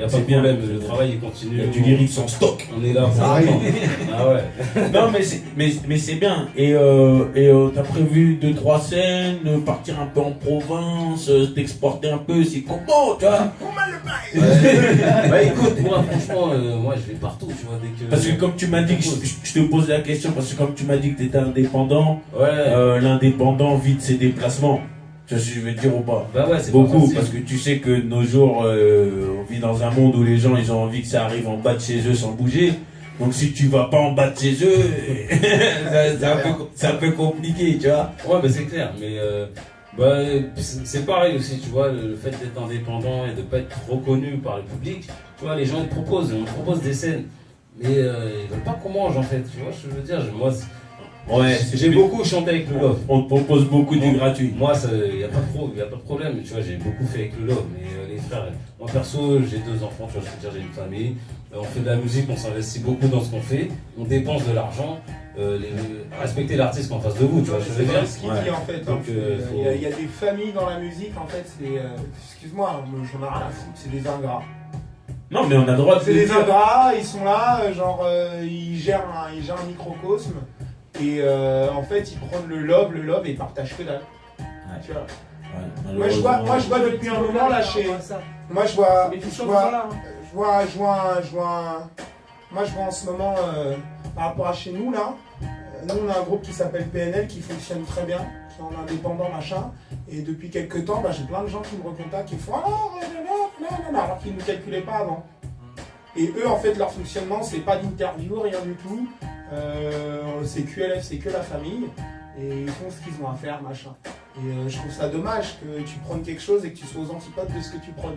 Il n'y a pas de problème, le travail il continue. Il y a du lyrique en stock. On est là pour attendre. Ah ouais. Non, mais c'est bien. Et t'as prévu 2-3 scènes, partir un peu en province, t'exporter un peu, c'est comment, tu vois? Bah écoute, moi franchement, moi je vais partout, tu vois, dès que... Parce que comme tu m'as dit, je te pose la question, parce que comme tu m'as dit que t'étais indépendant, l'indépendant vit de ses déplacements. Tu vois ce que je veux dire ou pas? Bah ouais, c'est beaucoup, pas parce que tu sais que de nos jours, on vit dans un monde où les gens ils ont envie que ça arrive en bas de chez eux sans bouger. Donc si tu vas pas en bas de chez eux, c'est un peu compliqué, tu vois. Ouais, bah c'est clair, mais bah, c'est pareil aussi, tu vois, le fait d'être indépendant et de pas être reconnu par le public, tu vois, les gens ils on propose des scènes, mais ils veulent pas qu'on mange en fait, tu vois ce que je veux dire, moi, j'ai beaucoup chanté avec le Love. On te propose beaucoup du gratuit. Moi, il n'y a, pas de problème, tu vois, j'ai beaucoup fait avec le Love, mais les frères, moi perso, j'ai 2 enfants, tu vois, je veux dire, j'ai une famille, on fait de la musique, on s'investit beaucoup dans ce qu'on fait, on dépense de l'argent, respecter l'artiste en face de vous, tu vois, je veux dire. C'est ce qu'il dit en fait. Donc, il y a des familles dans la musique, en fait, c'est. Excuse-moi, j'en ai rien à foutre, c'est des ingrats. Non, mais on a le droit de. C'est des ingrats, ils sont là, genre, ils gèrent un microcosme. Et en fait, ils prennent le love et ils partagent que dalle. Ouais. Tu vois. Ouais, moi, je vois depuis un moment là chez. Moi, je vois en ce moment par rapport à chez nous là. Nous, on a un groupe qui s'appelle PNL qui fonctionne très bien, qui est en indépendant machin. Et depuis quelques temps, j'ai plein de gens qui me recontactent, qui font alors qu'ils ne nous calculaient pas avant. Et eux, en fait, leur fonctionnement, c'est pas d'interview, rien du tout. C'est QLF, c'est que la famille, et ils font ce qu'ils ont à faire, machin. Et je trouve ça dommage que tu prennes quelque chose et que tu sois aux antipodes de ce que tu prônes.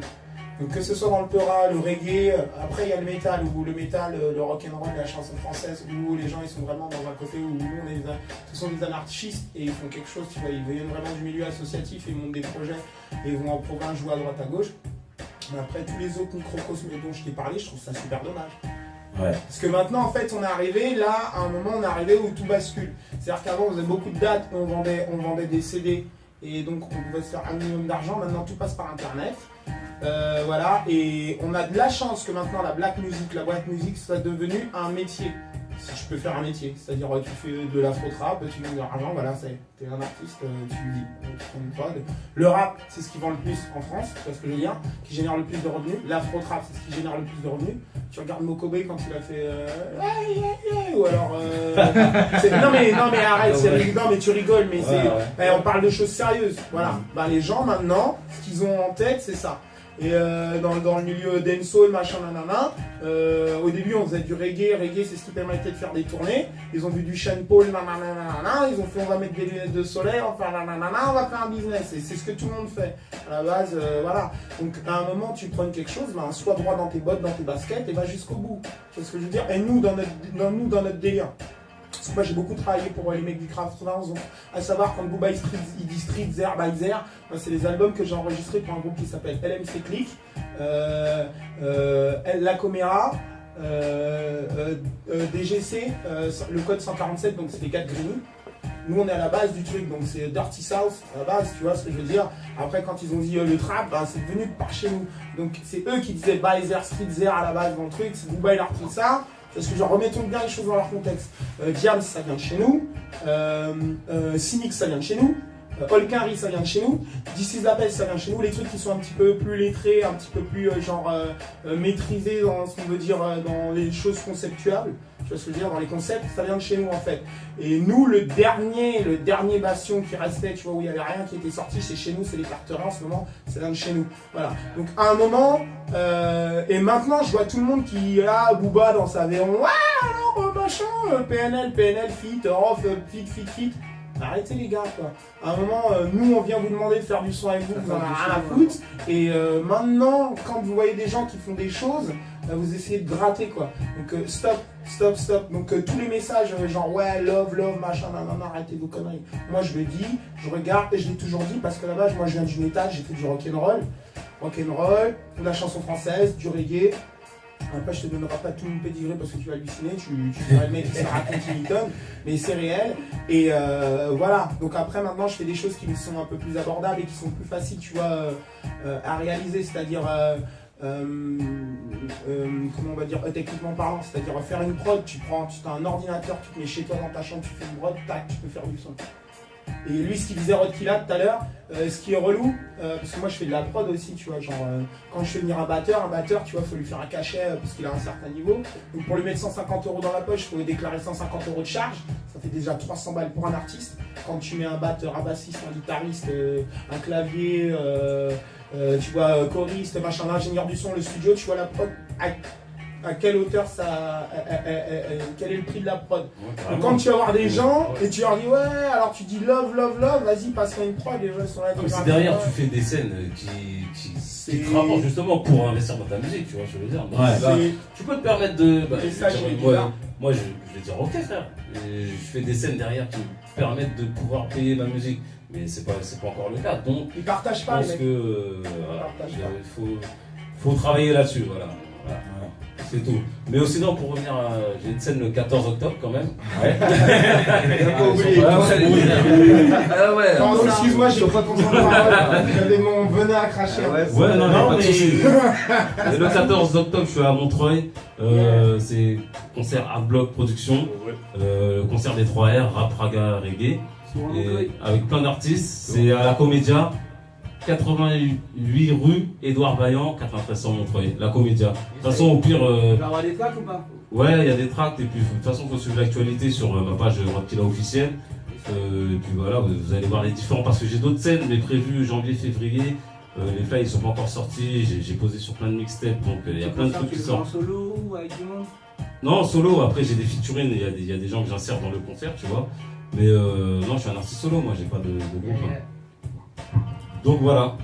Donc que ce soit dans le peura, le reggae, après il y a le métal, ou le métal, le rock'n'roll, la chanson française, où les gens ils sont vraiment dans un côté où nous ce sont des anarchistes et ils font quelque chose, tu vois, ils viennent vraiment du milieu associatif, ils montent des projets et ils vont en province jouer à droite à gauche. Mais après tous les autres microcosmes dont je t'ai parlé, je trouve ça super dommage. Ouais. Parce que maintenant, en fait, on est arrivé là, à un moment, on est arrivé où tout bascule. C'est-à-dire qu'avant, on faisait beaucoup de dates, on vendait des CD, et donc on pouvait se faire un minimum d'argent. Maintenant, tout passe par Internet. Voilà, et on a de la chance que maintenant, la black music, la white music, soit devenu un métier. Si je peux faire un métier, c'est-à-dire tu fais de l'afro-trap, tu gagnes de l'argent, voilà, t'es un artiste, tu vis. Le rap, c'est ce qui vend le plus en France, tu vois ce que je veux dire, qui génère le plus de revenus. L'afro-trap, c'est ce qui génère le plus de revenus. Tu regardes Mokobe quand il a fait ou alors non mais arrête, non mais tu rigoles, mais on parle de choses sérieuses, voilà. Bah les gens maintenant, ce qu'ils ont en tête, c'est ça. Et dans le milieu dancehall, machin, nanana, au début on faisait du reggae, c'est ce qui permettait de faire des tournées. Ils ont vu du Sean Paul, nanana, ils ont fait on va mettre des lunettes de soleil, on va faire nanana, on va faire un business. Et c'est ce que tout le monde fait. À la base, voilà. Donc à un moment tu prends quelque chose, sois droit dans tes bottes, dans tes baskets et va jusqu'au bout. Tu vois ce que je veux dire? Et nous, dans notre délire. Parce que moi j'ai beaucoup travaillé pour les mecs du Craft House, donc à savoir quand Booba il dit Street Zer by Zer, c'est les albums que j'ai enregistrés pour un groupe qui s'appelle LMC Click, La Comera, DGC, le code 147, donc c'est les 4 Green. Nous on est à la base du truc, donc c'est Dirty South à la base, tu vois ce que je veux dire. Après quand ils ont dit le trap, c'est venu par chez nous. Donc c'est eux qui disaient by Zer, Street Zer à la base dans le truc, c'est Booba il a repris ça. Parce que genre remettons bien les choses dans leur contexte. Diams ça vient de chez nous, Cynic ça vient de chez nous, Olkari ça vient de chez nous, This is Appel ça vient de chez nous, les trucs qui sont un petit peu plus lettrés, un petit peu plus maîtrisés dans ce qu'on veut dire dans les choses conceptuelles. Tu vois ce que je veux dire, dans les concepts, ça vient de chez nous en fait. Et nous, le dernier bastion qui restait, tu vois, où il n'y avait rien qui était sorti, c'est chez nous, c'est les carterains en ce moment, ça vient de chez nous. Voilà. Donc à un moment, et maintenant je vois tout le monde qui a Booba dans sa Véron, ouais alors machin, PNL, fit, off, fit. Arrêtez les gars quoi. À un moment, nous on vient vous demander de faire du son avec vous, vous en avez rien à foutre. Et maintenant, quand vous voyez des gens qui font des choses, vous essayez de gratter quoi. Donc stop. Donc tous les messages genre ouais, love, machin, nanana, arrêtez vos conneries. Moi je le dis, je regarde et je l'ai toujours dit parce que là-bas, moi je viens du métal, j'ai fait du rock'n'roll, de la chanson française, du reggae. Après, je te donnerai pas tout mon pédigré parce que tu vas halluciner, tu verras le mec qui se raconte une tonne, mais c'est réel. Et voilà. Donc après, maintenant, je fais des choses qui sont un peu plus abordables et qui sont plus faciles, tu vois, à réaliser. C'est-à-dire, comment on va dire, techniquement parlant, c'est-à-dire faire une prod, tu as un ordinateur, tu te mets chez toi dans ta chambre, tu fais une prod, tac, tu peux faire du son. Et lui, ce qu'il disait Rodkilla tout à l'heure, ce qui est relou, parce que moi je fais de la prod aussi, tu vois, genre quand je fais venir un batteur, tu vois, faut lui faire un cachet parce qu'il a un certain niveau. Donc pour lui mettre 150 € dans la poche, il faut lui déclarer 150 € de charge, ça fait déjà 300 balles pour un artiste. Quand tu mets un batteur, un bassiste, un guitariste, un clavier, tu vois, choriste, machin, l'ingénieur du son, le studio, tu vois la prod. À quelle hauteur ça. Quel est le prix de la prod. Donc quand tu vas voir des gens et tu leur dis ouais, alors tu dis love, vas-y, passe-moi une prod, les gens sont là. Comme si derrière tu fais des scènes qui te rapportent justement pour investir dans ta musique, tu vois, je veux dire. Donc, là, tu peux te permettre de. Moi, je vais dire ok, frère. Je fais des scènes derrière qui me permettent de pouvoir payer ma musique. Mais c'est pas encore le cas. Donc, ils partagent pas, je pense que faut travailler là-dessus, voilà. C'est tout. Mais sinon, pour revenir à. J'ai une scène le 14 octobre quand même. Ouais. Pardon, excuse-moi, j'ai pas ton temps de parole. J'avais mon venin à cracher. Ouais, non, mais. Et le 14 octobre, je suis à Montreuil. C'est concert Art Block Production. Concert des 3R, rap, raga, reggae. Et avec plein d'artistes. C'est à la Comédia. 88 rue Édouard Vaillant, 9300 Montreuil, la Comédia. De toute façon, au pire. Tu vas avoir des tracks ou pas? Ouais, il y a des tracks, et puis de toute façon, il faut suivre l'actualité sur ma page Rodkilla officielle. Et puis voilà, vous allez voir les différents, parce que j'ai d'autres scènes, mais prévues janvier, février. Les flyers ils sont pas encore sortis, j'ai posé sur plein de mixtapes, donc il y a plein de trucs qui sortent. En solo ou avec du monde? Non, en solo, après j'ai des featurines, il y a des gens que j'insère dans le concert, tu vois. Mais non, je suis un artiste solo, moi, j'ai pas de groupe. Hein. Donc voilà.